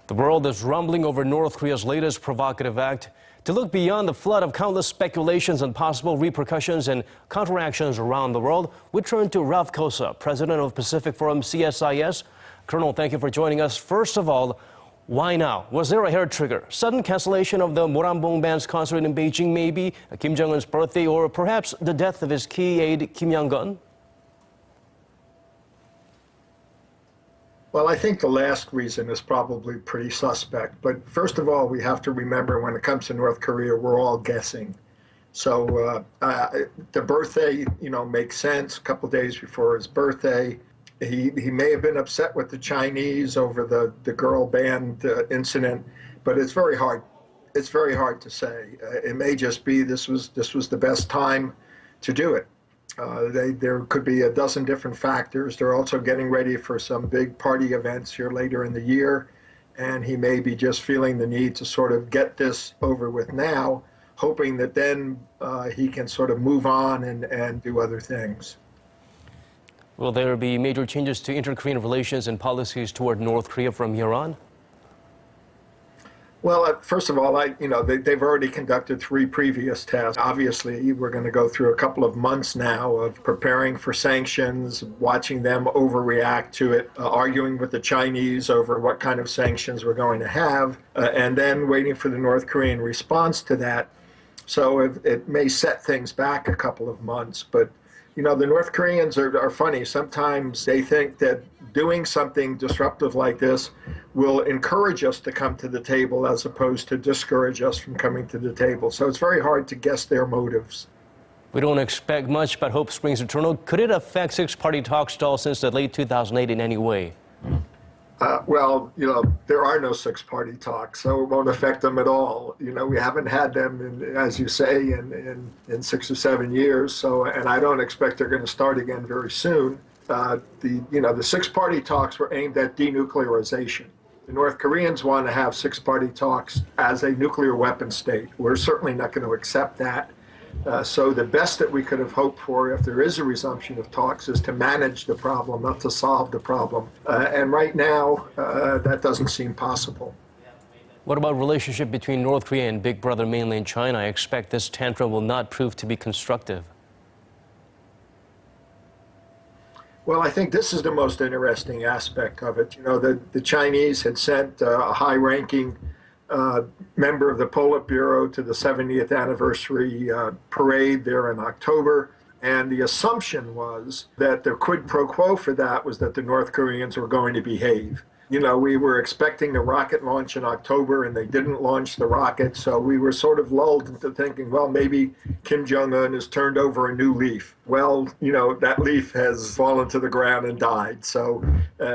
The world is rumbling over North Korea's latest provocative act. To look beyond the flood of countless speculations and possible repercussions and counteractions around the world, we turn to Ralph Cossa, president of Pacific Forum CSIS. Colonel, thank you for joining us. First of all, why now? Was there a hair trigger? Sudden cancellation of the Moranbong band's concert in Beijing, maybe? Kim Jong-un's birthday, or perhaps the death of his key aide, Kim Jong? Well, I think the last reason is probably pretty suspect. But first of all, we have to remember when it comes to North Korea, we're all guessing. So the birthday, makes sense. A couple days before his birthday, he may have been upset with the Chinese over the girl band incident, but it's very hard. It's very hard to say. It may just be this was the best time to do it. There could be a dozen different factors. They're also getting ready for some big party events here later in the year, and he may be just feeling the need to sort of get this over with now, hoping that then he can sort of move on and do other things. Will there be major changes to inter-Korean relations and policies toward North Korea from here on? Well, first of all, they've already conducted 3 previous tests. Obviously, we're going to go through a couple of months now of preparing for sanctions, watching them overreact to it, arguing with the Chinese over what kind of sanctions we're going to have, and then waiting for the North Korean response to that. So it may set things back a couple of months, but the North Koreans are funny. Sometimes they think that doing something disruptive like this will encourage us to come to the table as opposed to discourage us from coming to the table. So it's very hard to guess their motives. We don't expect much, but hope springs eternal. Could it affect Six-Party talks stalled since the late 2008 in any way? Well, there are no Six-Party talks, so it won't affect them at all. We haven't had them, as you say, in 6 or 7 years. And I don't expect they're going to start again very soon. The Six-Party talks were aimed at denuclearization. The North Koreans want to have Six-Party talks as a nuclear weapon state. We're certainly not going to accept that. So the best that we could have hoped for, if there is a resumption of talks, is to manage the problem, not to solve the problem. And right now, that doesn't seem possible. What about relationship between North Korea and big brother Mainland China? I expect this tantrum will not prove to be constructive. Well, I think this is the most interesting aspect of it. The Chinese had sent a high-ranking member of the Politburo to the 70th anniversary parade there in October. And the assumption was that the quid pro quo for that was that the North Koreans were going to behave. We were expecting the rocket launch in October, and they didn't launch the rocket. So we were sort of lulled into thinking, well, maybe Kim Jong-un has turned over a new leaf. Well, that leaf has fallen to the ground and died. So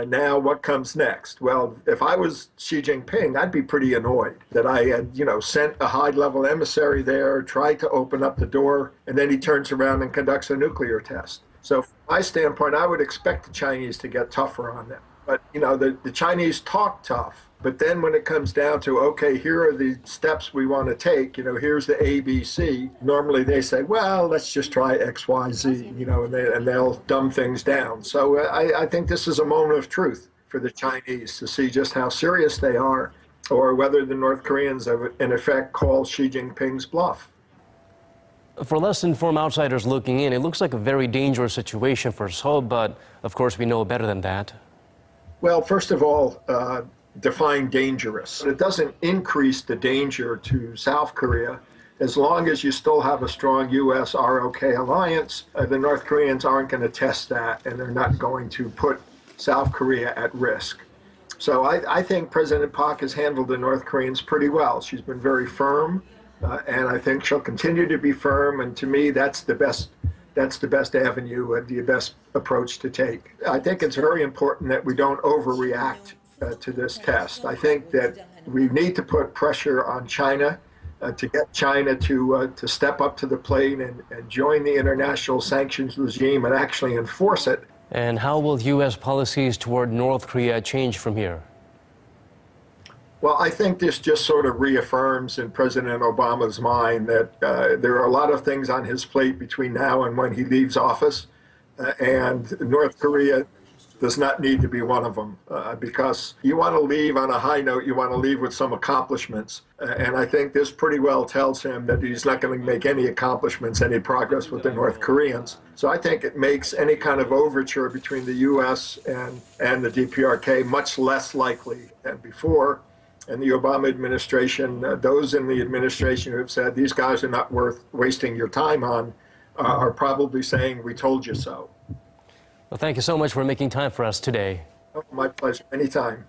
now what comes next? Well, if I was Xi Jinping, I'd be pretty annoyed that I had, sent a high-level emissary there, tried to open up the door, and then he turns around and conducts a nuclear test. So from my standpoint, I would expect the Chinese to get tougher on them. But, the Chinese talk tough. But then when it comes down to, okay, here are the steps we want to take, here's the ABC, normally they say, well, let's just try X, Y, Z, and they'll dumb things down. So I think this is a moment of truth for the Chinese to see just how serious they are, or whether the North Koreans have, in effect, call Xi Jinping's bluff. For less informed outsiders looking in, it looks like a very dangerous situation for Seoul, but of course we know better than that. Well, first of all, define dangerous. It doesn't increase the danger to South Korea. As long as you still have a strong U.S. ROK alliance, the North Koreans aren't going to test that, and they're not going to put South Korea at risk. So I think President Park has handled the North Koreans pretty well. She's been very firm, and I think she'll continue to be firm, and to me, that's the best avenue, the best approach to take. I think it's very important that we don't overreact to this test. I think that we need to put pressure on China to get China to step up to the plate and join the international sanctions regime and actually enforce it. And how will U.S. policies toward North Korea change from here? Well, I think this just sort of reaffirms in President Obama's mind that there are a lot of things on his plate between now and when he leaves office. And North Korea does not need to be one of them, because you want to leave on a high note, you want to leave with some accomplishments. And I think this pretty well tells him that he's not going to make any accomplishments, any progress with the North Koreans. So I think it makes any kind of overture between the U.S. and the DPRK much less likely than before. And the Obama administration, those in the administration who have said these guys are not worth wasting your time on, are probably saying, we told you so. Well, thank you so much for making time for us today. Oh, my pleasure. Anytime.